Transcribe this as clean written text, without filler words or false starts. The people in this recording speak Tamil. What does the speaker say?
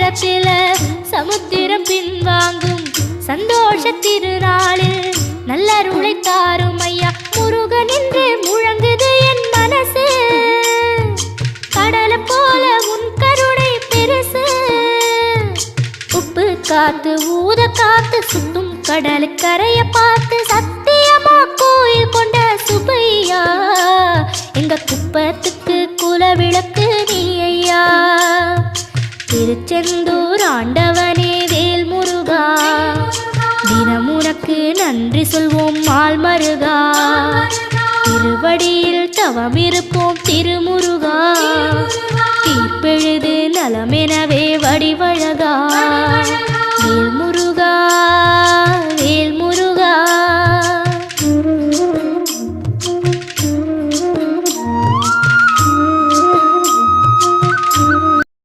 நேரத்தில் சமுத்திரம் பின்வாங்கும் சந்தோஷ திருநாளில் நல்லருளை தாரும் ஐயா முருகன் என்று முழங்குது என் மனசு. கடலை போல உன் கருணை பெருசு. உப்பு காத்து ஊத காத்து சுத்தும் கடலுக்கரைய பார்த்து சத்தியமா கோயில் கொண்ட சுப்பையா எங்க குப்பத்துக்கு குலவிளக்கு நீ ஐயா. திருச்செந்தூர் ஆண்டவனே வேல் முருகா தினம் உனக்கு நன்றி சொல்வோம் மால் மருகா. திருவடியில் தவம் இருப்போம் திருமுருகா. தீர்ப்பெழுது நலமெனவே வடிவ